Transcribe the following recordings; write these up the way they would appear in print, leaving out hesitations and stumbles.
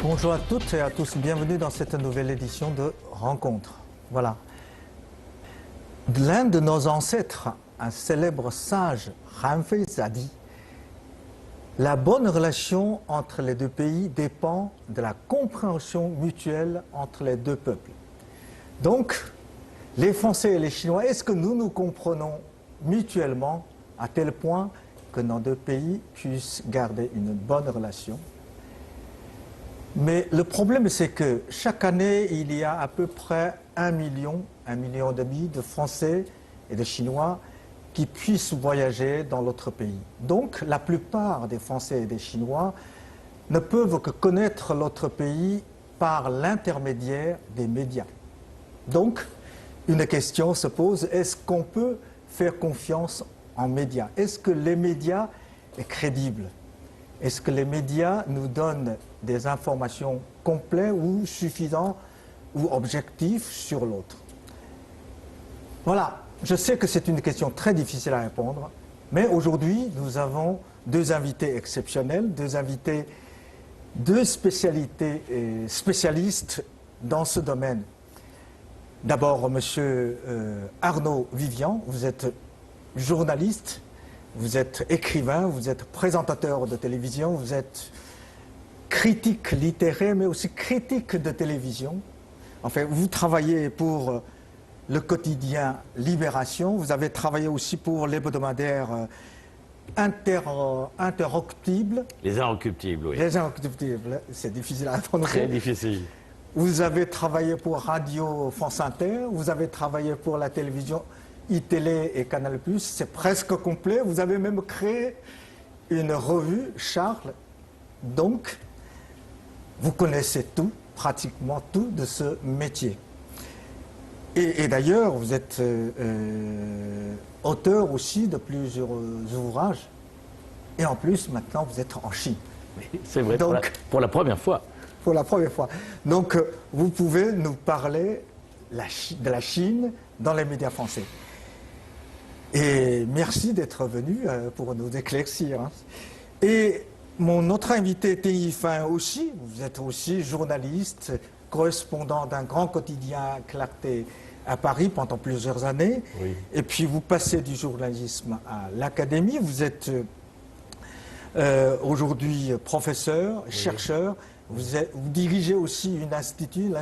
Bonjour à toutes et à tous, bienvenue dans cette nouvelle édition de Rencontre. Voilà. L'un de nos ancêtres, un célèbre sage, Ranfei a dit « La bonne relation entre les deux pays dépend de la compréhension mutuelle entre les deux peuples. » Donc, les Français et les Chinois, est-ce que nous nous comprenons mutuellement à tel point que nos deux pays puissent garder une bonne relation? Mais le problème, c'est que chaque année, il y a à peu près 1 million et demi de Français et de Chinois qui puissent voyager dans l'autre pays. Donc, la plupart des Français et des Chinois ne peuvent que connaître l'autre pays par l'intermédiaire des médias. Donc, une question se pose, est-ce qu'on peut faire confiance en médias? Est-ce que les médias sont crédibles? Est-ce que les médias nous donnent des informations complètes ou suffisantes ou objectives sur l'autre? Voilà, je sais que c'est une question très difficile à répondre, mais aujourd'hui, nous avons deux invités exceptionnels, deux spécialités et spécialistes dans ce domaine. D'abord, monsieur Arnaud Vivian, vous êtes journaliste, vous êtes écrivain, vous êtes présentateur de télévision, vous êtes critique littéraire, mais aussi critique de télévision. Enfin, vous travaillez pour le quotidien Libération, vous avez travaillé aussi pour l'hebdomadaire Interruptible. Les Inrecuptibles, oui. Les Inrecuptibles, c'est difficile à prononcer. Très difficile. Vous avez travaillé pour Radio France Inter, vous avez travaillé pour la télévision iTélé et Canal+, c'est presque complet. Vous avez même créé une revue, Charles. Donc, vous connaissez tout, pratiquement tout de ce métier. Et d'ailleurs, vous êtes auteur aussi de plusieurs ouvrages. Et en plus, maintenant, vous êtes en Chine. C'est vrai, donc, pour la première fois. Pour la première fois. Donc, vous pouvez nous parler de la Chine dans les médias français. Et merci d'être venu pour nous éclaircir. Et mon autre invité, Théi Fin aussi, vous êtes aussi journaliste, correspondant d'un grand quotidien Clarté à Paris pendant plusieurs années. Oui. Et puis vous passez du journalisme à l'académie. Vous êtes aujourd'hui professeur, oui, chercheur. Vous dirigez aussi l'Institut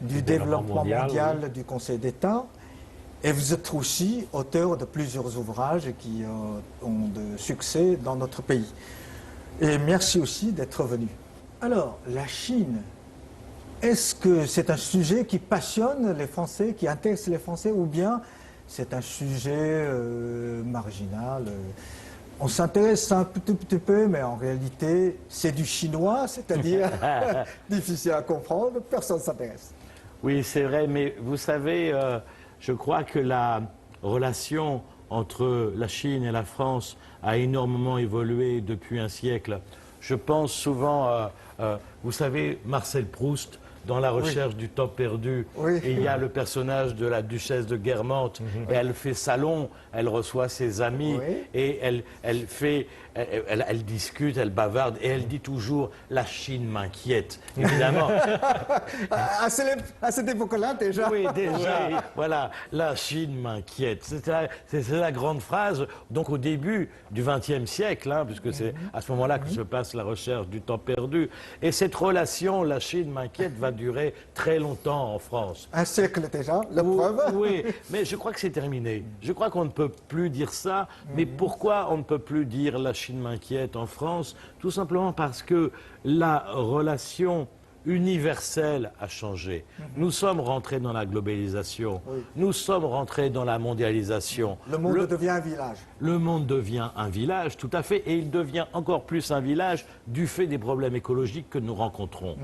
du développement mondial oui, du Conseil d'État. Et vous êtes aussi auteur de plusieurs ouvrages qui ont de succès dans notre pays. Et merci aussi d'être venu. Alors, la Chine, est-ce que c'est un sujet qui passionne les Français, qui intéresse les Français, ou bien c'est un sujet marginal on s'intéresse un petit peu, mais en réalité, c'est du chinois, c'est-à-dire difficile à comprendre, personne ne s'intéresse. Oui, c'est vrai, mais vous savez, je crois que la relation entre la Chine et la France a énormément évolué depuis un siècle. Je pense souvent, vous savez, Marcel Proust, dans La recherche oui, du temps perdu, oui, et il y a le personnage de la duchesse de Guermantes, et elle fait salon, elle reçoit ses amis, oui, et elle discute, elle bavarde, et elle dit toujours « la Chine m'inquiète », évidemment. à cette époque-là, déjà. Oui, déjà, voilà, « la Chine m'inquiète ». C'est la grande phrase, donc au début du XXe siècle, hein, puisque c'est à ce moment-là que se passe La recherche du temps perdu. Et cette relation « la Chine m'inquiète » va durer très longtemps en France. Un siècle déjà, la preuve. Oui, mais je crois que c'est terminé. Je crois qu'on ne peut plus dire ça. Mais pourquoi on ne peut plus dire « la Chine m'inquiète » en France? Tout simplement parce que la relation universelle a changé. Nous sommes rentrés dans la globalisation. Oui. Nous sommes rentrés dans la mondialisation. Le monde devient un village. Le monde devient un village, tout à fait, et il devient encore plus un village du fait des problèmes écologiques que nous rencontrons.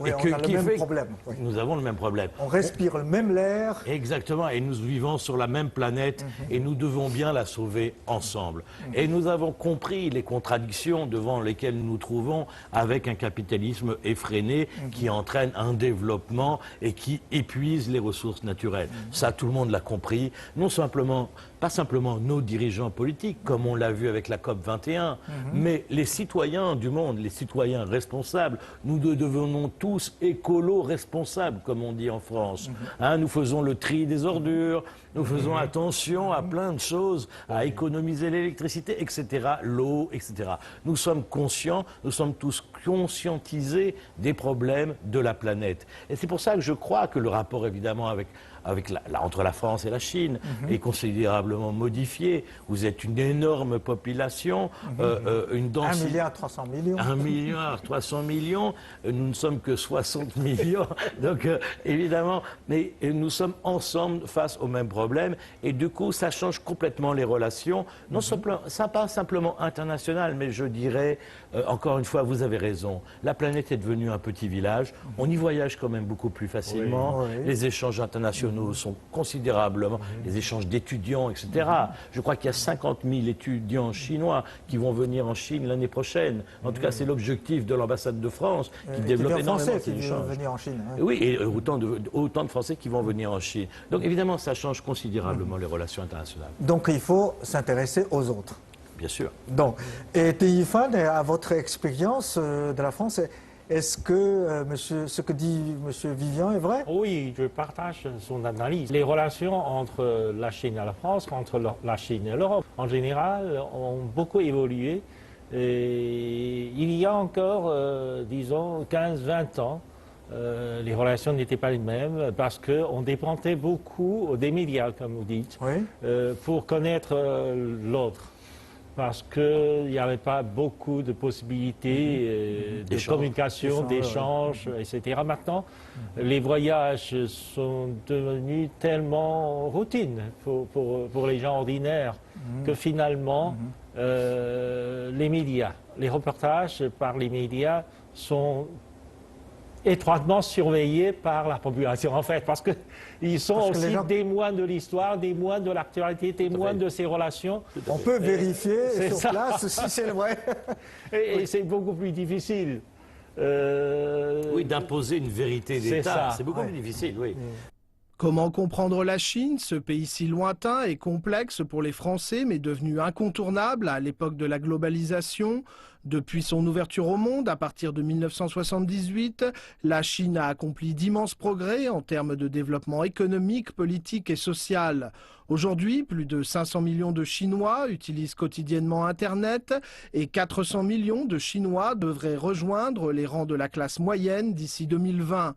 Oui, on a le même problème. Oui. Nous avons le même problème. On respire le même air. Exactement, et nous vivons sur la même planète, et nous devons bien la sauver ensemble. Et nous avons compris les contradictions devant lesquelles nous nous trouvons avec un capitalisme effréné qui entraîne un développement et qui épuise les ressources naturelles. Ça, tout le monde l'a compris. Non simplement pas simplement nos dirigeants politiques, comme on l'a vu avec la COP 21, mais les citoyens du monde, les citoyens responsables. Nous devenons tous écolos responsables, comme on dit en France. Nous faisons le tri des ordures, nous faisons attention à plein de choses, à économiser l'électricité, etc., l'eau, etc. Nous sommes conscients, nous sommes tous conscientisés des problèmes de la planète. Et c'est pour ça que je crois que le rapport, évidemment, entre la France et la Chine est considérablement modifié. Vous êtes une énorme population, une densité... 1,3 milliard. 1,3 milliard, nous ne sommes que 60 millions, donc évidemment, mais nous sommes ensemble face au même problème, et du coup, ça change complètement les relations, non ça pas simplement international, mais je dirais, encore une fois, vous avez raison, la planète est devenue un petit village, on y voyage quand même beaucoup plus facilement, les échanges internationaux sont considérablement, les échanges d'étudiants, etc. Je crois qu'il y a 50 000 étudiants chinois qui vont venir en Chine l'année prochaine. En tout cas, c'est l'objectif de l'ambassade de France qui développe énormément ces échanges. Venir en Chine. Oui, et autant de Français qui vont venir en Chine. Donc évidemment, ça change considérablement les relations internationales. Donc il faut s'intéresser aux autres. Bien sûr. Donc, et Téifan, à votre expérience de la France, est-ce que ce que dit M. Vivian est vrai? Oui, je partage son analyse. Les relations entre la Chine et la France, entre la Chine et l'Europe, en général, ont beaucoup évolué. Et il y a encore, disons, 15-20 ans, les relations n'étaient pas les mêmes parce qu'on dépendait beaucoup des médias, comme vous dites, pour connaître l'autre. Parce qu'il n'y avait pas beaucoup de possibilités de communication, d'échange, etc. Maintenant, les voyages sont devenus tellement routine pour les gens ordinaires que finalement, les médias, les reportages par les médias sont étroitement surveillés par la population, en fait, parce qu'ils sont aussi témoins de l'histoire, témoins de l'actualité, témoins de ces relations. On peut vérifier sur place si c'est vrai. Et c'est beaucoup plus difficile. Oui, d'imposer une vérité d'État, c'est beaucoup plus difficile, oui. Comment comprendre la Chine, ce pays si lointain et complexe pour les Français, mais devenu incontournable à l'époque de la globalisation? Depuis son ouverture au monde, à partir de 1978, la Chine a accompli d'immenses progrès en termes de développement économique, politique et social. Aujourd'hui, plus de 500 millions de Chinois utilisent quotidiennement Internet et 400 millions de Chinois devraient rejoindre les rangs de la classe moyenne d'ici 2020.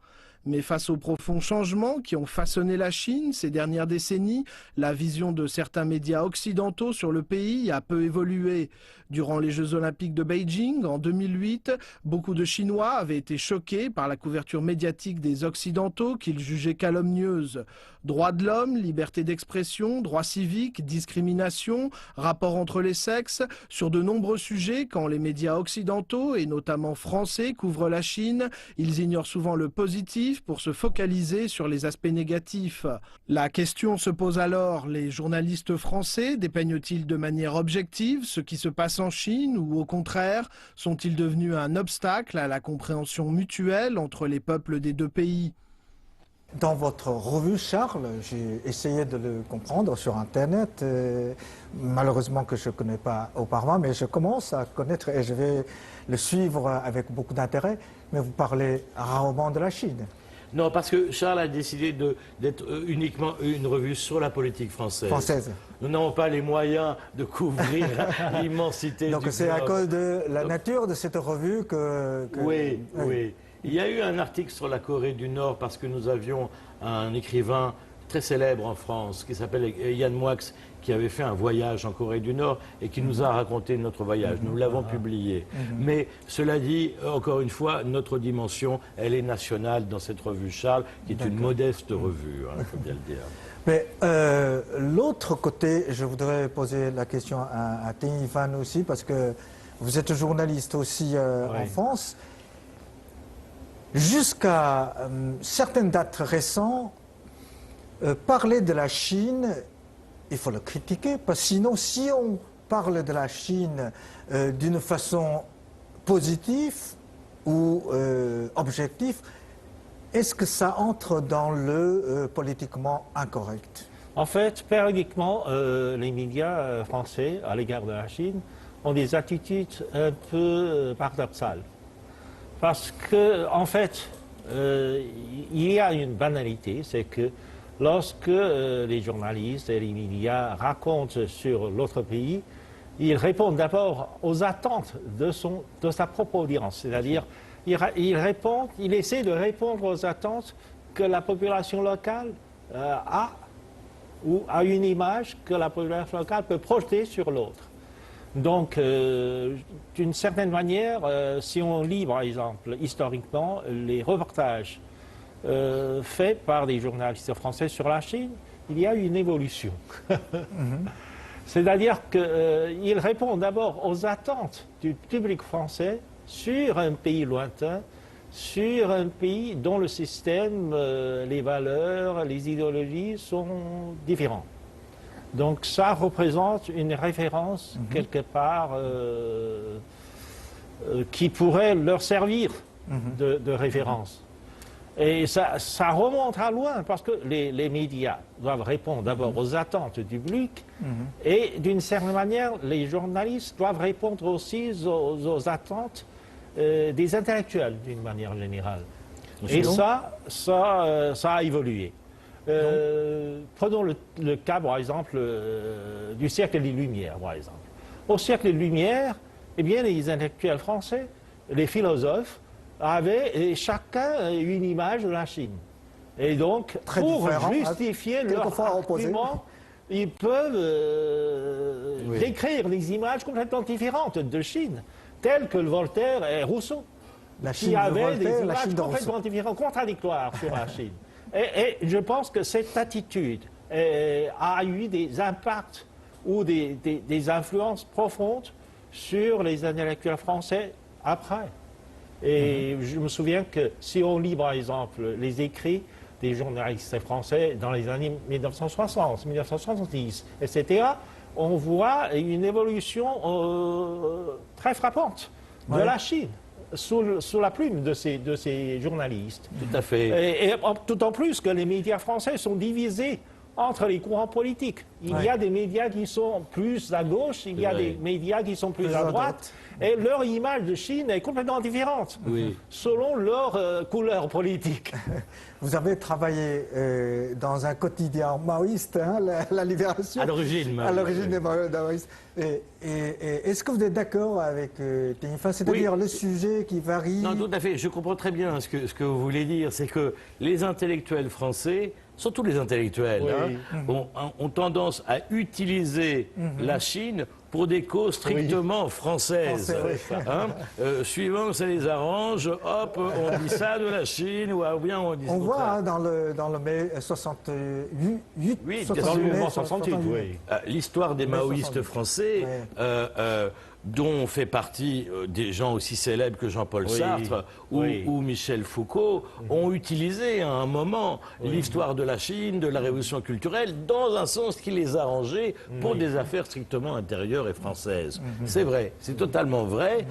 Mais face aux profonds changements qui ont façonné la Chine ces dernières décennies, la vision de certains médias occidentaux sur le pays a peu évolué. Durant les Jeux Olympiques de Beijing, en 2008, beaucoup de Chinois avaient été choqués par la couverture médiatique des Occidentaux qu'ils jugeaient calomnieuse. Droits de l'homme, liberté d'expression, droits civiques, discrimination, rapport entre les sexes, sur de nombreux sujets, quand les médias occidentaux, et notamment français, couvrent la Chine, ils ignorent souvent le positif pour se focaliser sur les aspects négatifs. La question se pose alors, les journalistes français dépeignent-ils de manière objective ce qui se passe en Chine ou au contraire, sont-ils devenus un obstacle à la compréhension mutuelle entre les peuples des deux pays ? Dans votre revue, Charles, j'ai essayé de le comprendre sur Internet, malheureusement que je ne connais pas auparavant, mais je commence à connaître et je vais le suivre avec beaucoup d'intérêt, mais vous parlez rarement de la Chine. Non, parce que Charles a décidé d'être uniquement une revue sur la politique française. Nous n'avons pas les moyens de couvrir l'immensité du globe. Donc c'est à cause de la nature de cette revue que... Oui. Il y a eu un article sur la Corée du Nord parce que nous avions un écrivain très célèbre en France qui s'appelle Yann Moix, qui avait fait un voyage en Corée du Nord et qui nous a raconté notre voyage. Nous l'avons publié. Mais cela dit, encore une fois, notre dimension, elle est nationale dans cette revue Charles, qui est une modeste revue, il faut bien le dire. Mais l'autre côté, je voudrais poser la question à Téifan aussi, parce que vous êtes journaliste aussi en France. Jusqu'à certaines dates récentes, parler de la Chine, il faut le critiquer, parce que sinon, si on parle de la Chine d'une façon positive ou objective, est-ce que ça entre dans le politiquement incorrect? En fait, périodiquement, les médias français à l'égard de la Chine ont des attitudes un peu paradoxales. Parce que, en fait, il y a une banalité, c'est que lorsque les journalistes et les médias racontent sur l'autre pays, ils répondent d'abord aux attentes de sa propre audience. C'est-à-dire, il essaie de répondre aux attentes que la population locale a, ou a une image que la population locale peut projeter sur l'autre. Donc, d'une certaine manière, si on lit, par exemple, historiquement, les reportages faits par des journalistes français sur la Chine, il y a eu une évolution. C'est-à-dire qu'ils répondent d'abord aux attentes du public français sur un pays lointain, sur un pays dont le système, les valeurs, les idéologies sont différents. Donc ça représente une référence quelque part qui pourrait leur servir de référence. Et ça remonte à loin parce que les médias doivent répondre d'abord aux attentes du public et d'une certaine manière les journalistes doivent répondre aussi aux attentes des intellectuels d'une manière générale. Et ça a évolué. Prenons le cas, par exemple, du siècle des Lumières, par exemple. Au siècle des Lumières, eh bien, les intellectuels français, les philosophes, avaient chacun une image de la Chine. Et donc, très pour différent, justifier leur argument, ils peuvent décrire des images complètement différentes de Chine, telles que Voltaire et Rousseau, qui avaient des images complètement différentes, contradictoires sur la Chine. Et je pense que cette attitude a eu des impacts ou des influences profondes sur les intellectuels français après. Et je me souviens que si on lit par exemple les écrits des journalistes français dans les années 1960, 1970, etc., on voit une évolution très frappante de la Chine. Sous la plume de ces journalistes. Tout à fait. Et d'autant plus que les médias français sont divisés entre les courants politiques. Il y a des médias qui sont plus à gauche, il y a des médias qui sont plus à droite. Et leur image de Chine est complètement différente, selon leur couleur politique. Vous avez travaillé dans un quotidien maoïste, hein, la Libération. À l'origine. À l'origine des maoïstes. Et est-ce que vous êtes d'accord avec Tenifas, c'est-à-dire le sujet qui varie? Non, tout à fait. Je comprends très bien ce que vous voulez dire. C'est que les intellectuels français, surtout les intellectuels, ont tendance à utiliser la Chine pour des causes strictement françaises. Suivant que ça les arrange, hop, on dit ça de la Chine, ou bien on dit ça. On voit hein, dans le mai 68, dans le mouvement 68, l'histoire des maoïstes français, dont fait partie des gens aussi célèbres que Jean-Paul Sartre ou Michel Foucault, ont utilisé à un moment l'histoire de la Chine, de la révolution culturelle, dans un sens qui les arrangeait pour des affaires strictement intérieures et françaises. C'est vrai, c'est totalement vrai.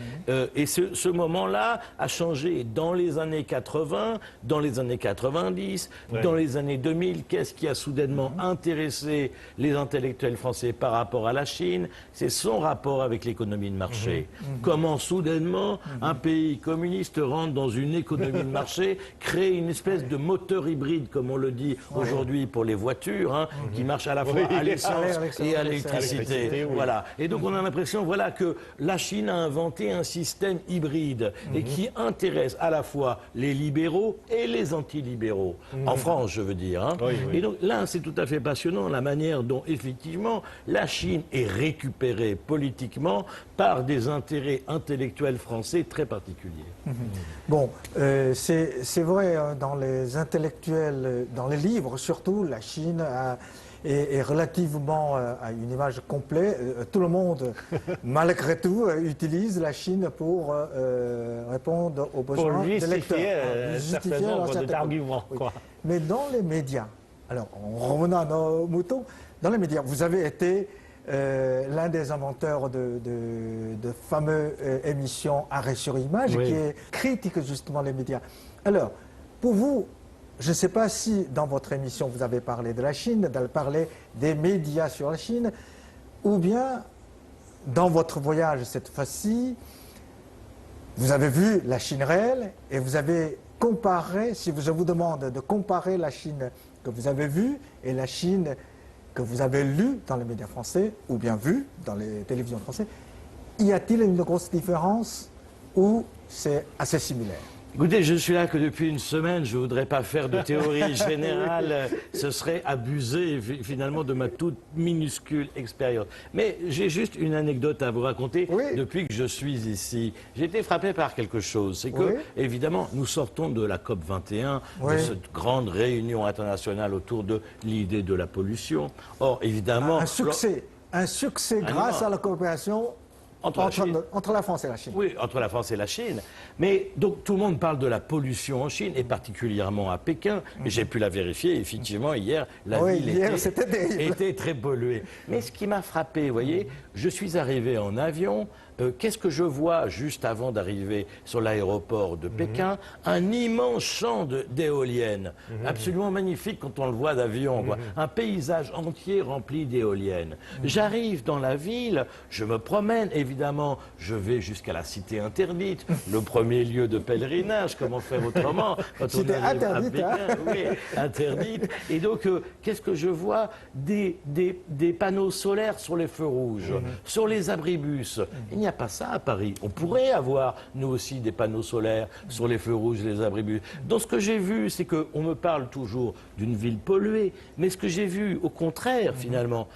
Et ce moment-là a changé dans les années 80, dans les années 90, dans les années 2000. Qu'est-ce qui a soudainement intéressé les intellectuels français par rapport à la Chine? C'est son rapport avec l'économie de marché. Comment soudainement un pays communiste rentre dans une économie de marché, crée une espèce de moteur hybride, comme on le dit aujourd'hui pour les voitures, qui marche à la fois à l'essence et à l'électricité. Voilà. Et donc on a l'impression que la Chine a inventé un système hybride et qui intéresse à la fois les libéraux et les antilibéraux. En France, je veux dire. Et donc là, c'est tout à fait passionnant la manière dont effectivement la Chine est récupérée politiquement par des intérêts intellectuels français très particuliers. Bon, c'est vrai, hein, dans les intellectuels, dans les livres surtout, la Chine est relativement à une image complète. Tout le monde, malgré tout, utilise la Chine pour répondre aux besoins des lecteurs. Pour justifier un certain nombre d'arguments. Mais dans les médias, alors en revenant à nos moutons, dans les médias, vous avez été l'un des inventeurs de fameuses émissions Arrêt sur image, qui est critique justement les médias. Alors, pour vous, je ne sais pas si dans votre émission vous avez parlé de la Chine, vous avez parlé des médias sur la Chine, ou bien dans votre voyage cette fois-ci, vous avez vu la Chine réelle et vous avez comparé, si je vous demande de comparer la Chine que vous avez vue et la Chine que vous avez lue dans les médias français, ou bien vue dans les télévisions françaises, y a-t-il une grosse différence ou c'est assez similaire? Écoutez, je suis là que depuis une semaine, je ne voudrais pas faire de théorie générale, ce serait abuser finalement de ma toute minuscule expérience. Mais j'ai juste une anecdote à vous raconter depuis que je suis ici. J'ai été frappé par quelque chose, c'est que, évidemment, nous sortons de la COP 21, de cette grande réunion internationale autour de l'idée de la pollution. Or, évidemment... Un succès grâce à la coopération entre la France et la Chine. Oui, entre la France et la Chine. Mais donc tout le monde parle de la pollution en Chine, et particulièrement à Pékin. Et j'ai pu la vérifier, effectivement, hier, la ville était très polluée. Mais ce qui m'a frappé, vous voyez, je suis arrivé en avion. Qu'est-ce que je vois juste avant d'arriver sur l'aéroport de Pékin? Un immense champ d'éoliennes, absolument magnifique quand on le voit d'avion, un paysage entier rempli d'éoliennes. J'arrive dans la ville, je me promène, évidemment, je vais jusqu'à la cité interdite, le premier lieu de pèlerinage, comment faire autrement quand on arrive à Pékin, interdite. Et donc, qu'est-ce que je vois? Des panneaux solaires sur les feux rouges, sur les abribus. Il n'y a pas ça à Paris. On pourrait avoir, nous aussi, des panneaux solaires sur les feux rouges, les abribus. Donc ce que j'ai vu, c'est qu'on me parle toujours d'une ville polluée, mais ce que j'ai vu, au contraire, finalement,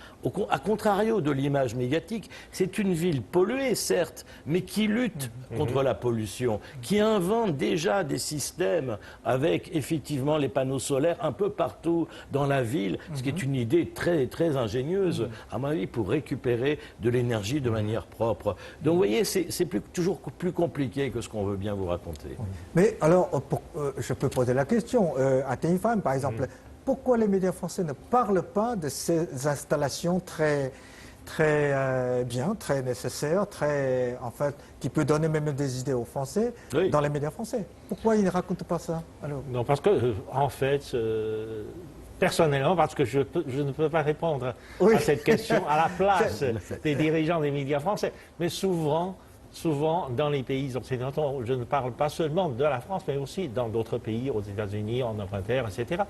à contrario de l'image médiatique, c'est une ville polluée, certes, mais qui lutte contre la pollution, qui invente déjà des systèmes avec, effectivement, les panneaux solaires un peu partout dans la ville, ce qui est une idée très, très ingénieuse, à mon avis, pour récupérer de l'énergie de manière propre. Donc, vous voyez, c'est toujours plus compliqué que ce qu'on veut bien vous raconter. Mais alors, je peux poser la question à Téléphone, par exemple. Pourquoi les médias français ne parlent pas de ces installations très bien, très nécessaires, en fait, qui peut donner même des idées aux Français dans les médias français? Pourquoi ils ne racontent pas ça alors? Non, parce que, en fait, personnellement, parce que je ne peux pas répondre à cette question à la place des dirigeants des médias français. Mais souvent, dans les pays occidentaux, je ne parle pas seulement de la France, mais aussi dans d'autres pays, aux États-Unis, en Angleterre, etc.,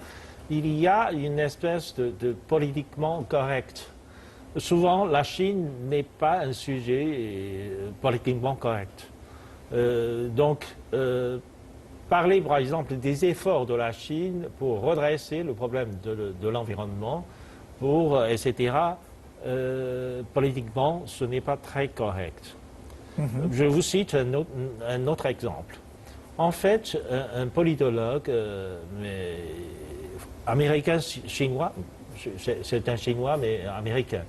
il y a une espèce de politiquement correct. Souvent, la Chine n'est pas un sujet politiquement correct. Parler, par exemple, des efforts de la Chine pour redresser le problème de l'environnement, etc., politiquement, ce n'est pas très correct. Je vous cite un autre exemple. En fait, un politologue américain-chinois, c'est un Chinois mais américain,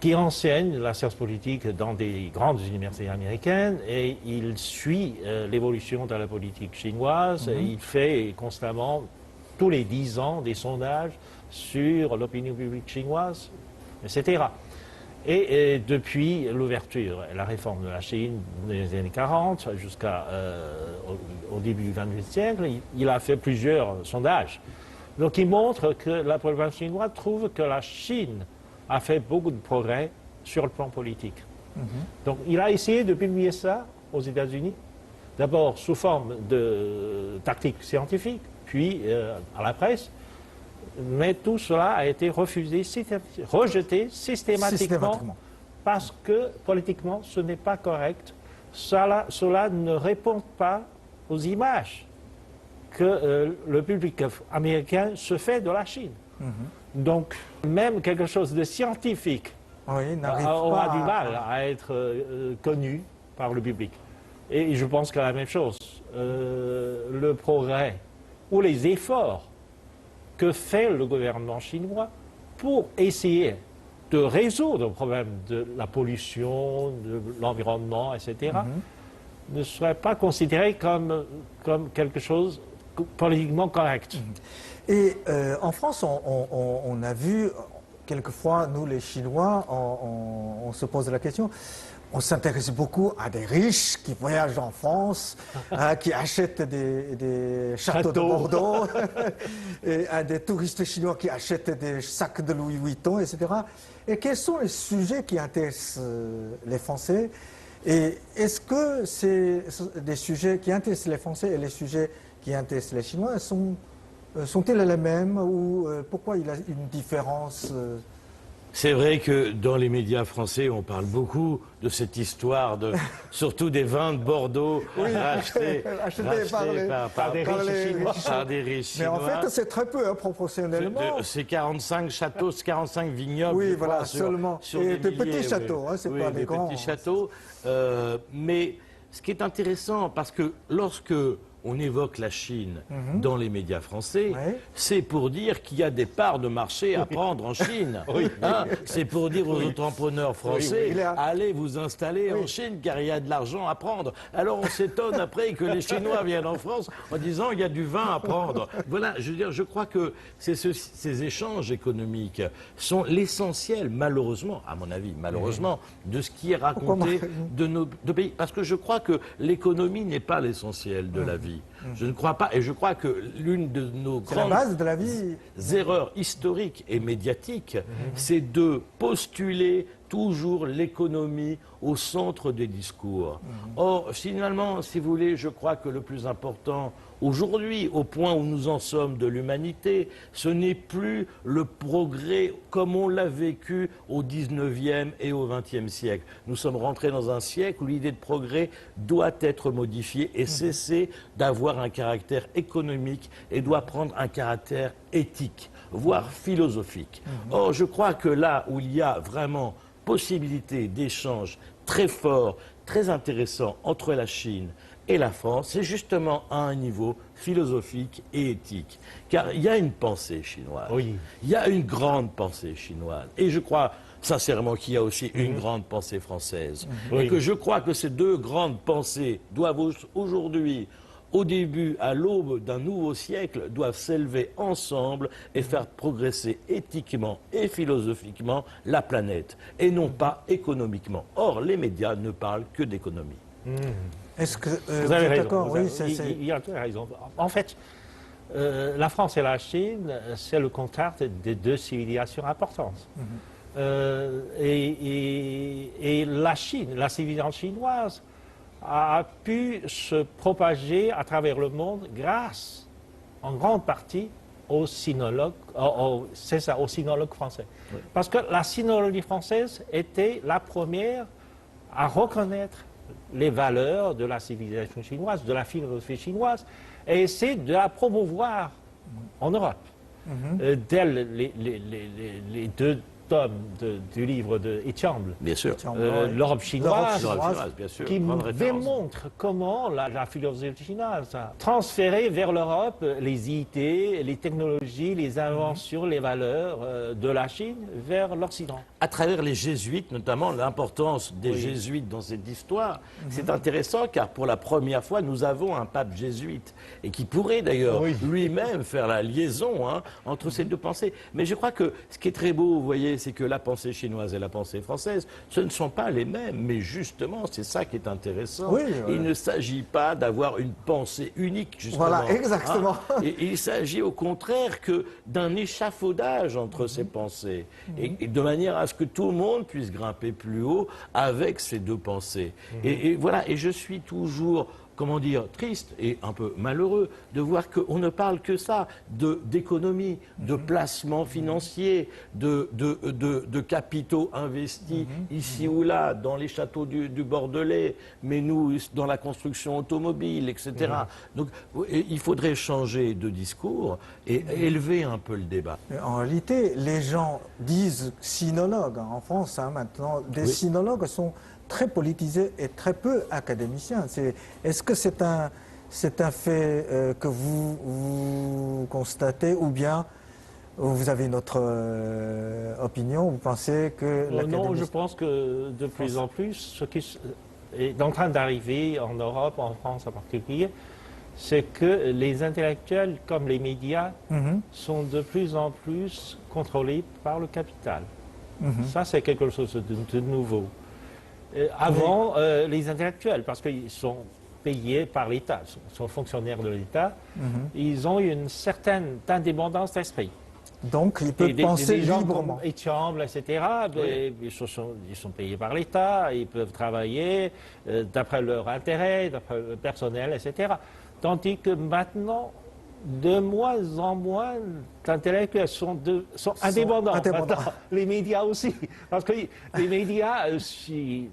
qui enseigne la science politique dans des grandes universités américaines, et il suit l'évolution de la politique chinoise, et il fait constamment, tous les 10 ans, des sondages sur l'opinion publique chinoise, etc. Et depuis l'ouverture et la réforme de la Chine dans les années 40 jusqu'au début du XXe siècle, il a fait plusieurs sondages. Donc il montre que la population chinoise trouve que la Chine a fait beaucoup de progrès sur le plan politique. Donc il a essayé de publier ça aux États-Unis, d'abord sous forme de tactiques scientifiques, puis à la presse. Mais tout cela a été rejeté systématiquement parce que politiquement ce n'est pas correct. Cela ne répond pas aux images que le public américain se fait de la Chine. Donc même quelque chose de scientifique aura du mal à être connu par le public. Et je pense que la même chose, le progrès ou les efforts que fait le gouvernement chinois pour essayer de résoudre le problème de la pollution, de l'environnement, etc., ne serait pas considéré comme quelque chose politiquement correct. Et en France, on a vu, quelquefois, nous les Chinois, on se pose la question, on s'intéresse beaucoup à des riches qui voyagent en France, qui achètent des châteaux de Bordeaux, et à des touristes chinois qui achètent des sacs de Louis Vuitton, etc. Et quels sont les sujets qui intéressent les Français? Et est-ce que des sujets qui intéressent les Français et les sujets qui intéressent les Chinois sont-ils les mêmes ou pourquoi il y a une différence C'est vrai que dans les médias français, on parle beaucoup de cette histoire, surtout des vins de Bordeaux rachetés par des riches Mais Chinois. en fait, c'est très peu, proportionnellement. C'est 45 châteaux, 45 vignobles. Oui, je crois, voilà, seulement. Sur Et des des petits milliers, châteaux, oui. c'est Oui, pas des grands. petits châteaux. Mais ce qui est intéressant, parce que lorsque on évoque la Chine dans les médias français, c'est pour dire qu'il y a des parts de marché à prendre en Chine. Hein, c'est pour dire aux entrepreneurs français, allez vous installer en Chine car il y a de l'argent à prendre. Alors on s'étonne après que les Chinois viennent en France en disant il y a du vin à prendre. Voilà, je veux dire, je crois que ces échanges économiques sont l'essentiel, malheureusement, à mon avis, malheureusement, de ce qui est raconté de nos deux pays. Parce que je crois que l'économie n'est pas l'essentiel de la vie. Je ne crois pas, et je crois que l'une de nos grandes erreurs historiques et médiatiques, c'est de postuler toujours l'économie au centre des discours. Or, finalement, si vous voulez, je crois que le plus important aujourd'hui, au point où nous en sommes de l'humanité, ce n'est plus le progrès comme on l'a vécu au 19e et au 20e siècle. Nous sommes rentrés dans un siècle où l'idée de progrès doit être modifiée et cesser d'avoir un caractère économique et doit prendre un caractère éthique, voire philosophique. Or, je crois que là où il y a vraiment possibilité d'échanges très forts, très intéressants entre la Chine et la France, c'est justement à un niveau philosophique et éthique. Car il y a une pensée chinoise, il y a une grande pensée chinoise. Et je crois sincèrement qu'il y a aussi une grande pensée française. Et que je crois que ces deux grandes pensées doivent aujourd'hui, au début, à l'aube d'un nouveau siècle, doivent s'élever ensemble et faire progresser éthiquement et philosophiquement la planète, et non pas économiquement. Or, les médias ne parlent que d'économie. Est-ce que vous avez raison, d'accord? Oui, il y a raison. En fait, la France et la Chine, c'est le contact des deux civilisations importantes. Et la Chine, la civilisation chinoise, a pu se propager à travers le monde grâce, en grande partie, aux sinologues, aux sinologues français. Parce que la sinologie française était la première à reconnaître les valeurs de la civilisation chinoise, de la philosophie chinoise, et essayer de la promouvoir en Europe. Dès les deux tomes du livre de Etiamble, bien sûr, l'Europe chinoise, bien sûr, qui démontre comment la philosophie chinoise a transféré vers l'Europe les idées, les technologies, les inventions, les valeurs de la Chine vers l'Occident. À travers les jésuites, notamment l'importance des jésuites dans cette histoire, c'est intéressant car pour la première fois, nous avons un pape jésuite et qui pourrait d'ailleurs lui-même faire la liaison entre ces deux pensées. Mais je crois que ce qui est très beau, vous voyez, c'est que la pensée chinoise et la pensée française, ce ne sont pas les mêmes, mais justement, c'est ça qui est intéressant. Il ne s'agit pas d'avoir une pensée unique, justement. Voilà, exactement. Et il s'agit au contraire que d'un échafaudage entre ces pensées, et de manière à ce que tout le monde puisse grimper plus haut avec ces deux pensées. Et voilà, et je suis toujours, comment dire, triste et un peu malheureux de voir qu'on ne parle que ça, d'économie, de placement financier, de capitaux investis ici ou là, dans les châteaux du Bordelais, mais nous, dans la construction automobile, etc. Donc, il faudrait changer de discours et élever un peu le débat. En réalité, les gens disent sinologues en France, maintenant. Des sinologues sont très politisés et très peu académiciens. Est-ce que c'est un fait que vous constatez ou bien vous avez une autre opinion? Vous pensez que non, je pense que de plus en plus, ce qui est en train d'arriver en Europe, en France en particulier, c'est que les intellectuels, comme les médias, sont de plus en plus contrôlés par le capital. Ça, c'est quelque chose de nouveau. avant les intellectuels, parce qu'ils sont payés par l'État, sont fonctionnaires de l'État. Ils ont une certaine indépendance d'esprit. Donc, ils peuvent penser des gens librement. comme Etiamble, etc., ils sont payés par l'État, ils peuvent travailler d'après leur intérêt, d'après le personnel, etc. Tandis que maintenant, de moins en moins d'intellectuels sont indépendants. Maintenant, les médias aussi. Parce que les médias,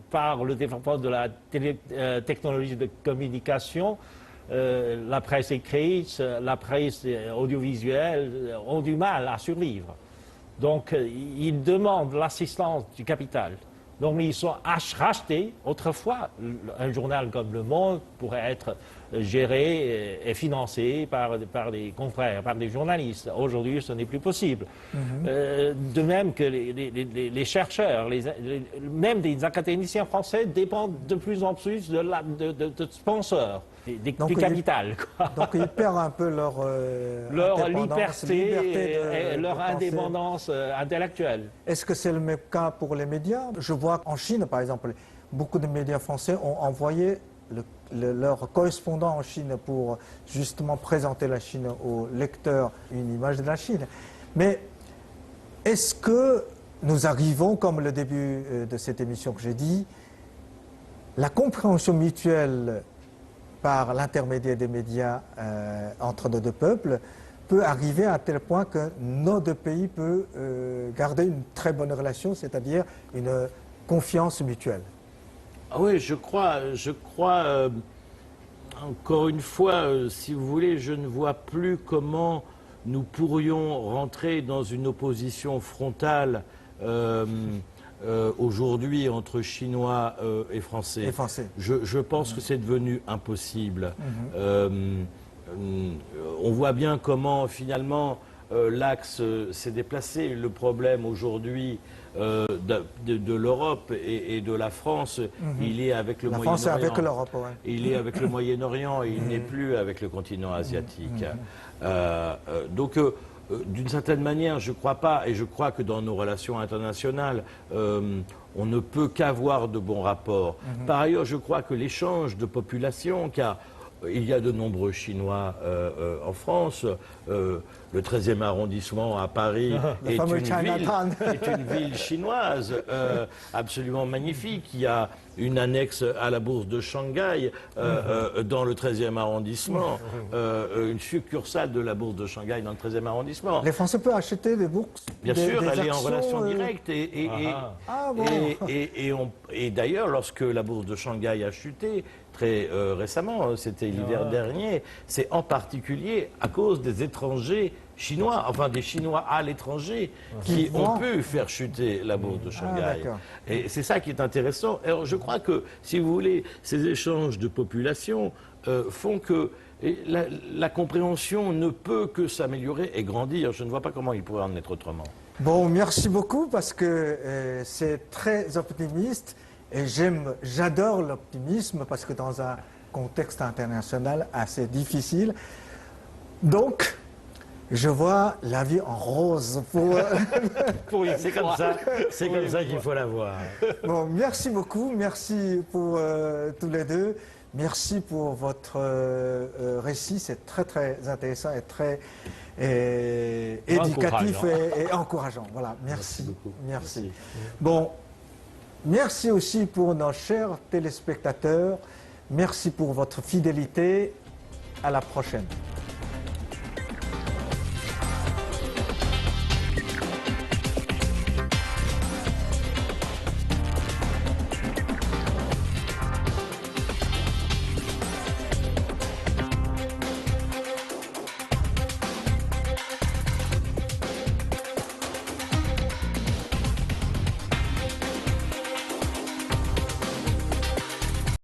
par le développement de la technologie de communication, la presse écrite, la presse audiovisuelle ont du mal à survivre. Donc, ils demandent l'assistance du capital. Donc, ils sont rachetés. Autrefois, un journal comme Le Monde pourrait être géré et financé par des confrères, par des journalistes. Aujourd'hui, ce n'est plus possible. De même que les chercheurs, même des académiciens français dépendent de plus en plus de sponsors, du capital. Donc ils perdent un peu leur liberté et leur indépendance intellectuelle. Est-ce que c'est le même cas pour les médias? Je vois qu'en Chine, par exemple, beaucoup de médias français ont envoyé leurs correspondants en Chine pour justement présenter la Chine aux lecteurs, une image de la Chine. Mais est-ce que nous arrivons, comme le début de cette émission que j'ai dit, la compréhension mutuelle par l'intermédiaire des médias entre nos deux peuples peut arriver à tel point que nos deux pays peuvent garder une très bonne relation, c'est-à-dire une confiance mutuelle? Ah oui, je crois encore une fois, si vous voulez, je ne vois plus comment nous pourrions rentrer dans une opposition frontale aujourd'hui entre Chinois et Français. Je pense que c'est devenu impossible. On voit bien comment finalement l'axe s'est déplacé. Le problème aujourd'hui de l'Europe et de la France, il est avec le Moyen-Orient. La France est avec l'Europe, ouais. Il est avec le Moyen-Orient et il n'est plus avec le continent asiatique. Donc, d'une certaine manière, je ne crois pas, et je crois que dans nos relations internationales, on ne peut qu'avoir de bons rapports. Par ailleurs, je crois que l'échange de population, car il y a de nombreux Chinois en France. Le 13e arrondissement à Paris est une ville chinoise absolument magnifique. Il y a une annexe à la bourse de Shanghai dans le 13e arrondissement, une succursale de la bourse de Shanghai dans le 13e arrondissement. Les Français peuvent acheter des bourses? Bien sûr, elle est en relation directe. Et d'ailleurs, lorsque la bourse de Shanghai a chuté, très récemment, c'était l'hiver dernier, c'est en particulier à cause des étrangers chinois, enfin des Chinois à l'étranger, qui ont pu faire chuter la bourse de Shanghai. Et c'est ça qui est intéressant. Alors je crois que, si vous voulez, ces échanges de population font que la compréhension ne peut que s'améliorer et grandir. Je ne vois pas comment il pourrait en être autrement. Bon, merci beaucoup parce que c'est très optimiste. Et j'adore l'optimisme parce que dans un contexte international assez difficile, donc je vois la vie en rose pour... C'est comme ça qu'il faut la voir. Bon, merci beaucoup, merci pour tous les deux, merci pour votre récit, c'est très très intéressant et très éducatif et encourageant. Voilà, merci beaucoup. Merci. Bon. Merci aussi pour nos chers téléspectateurs. Merci pour votre fidélité. À la prochaine.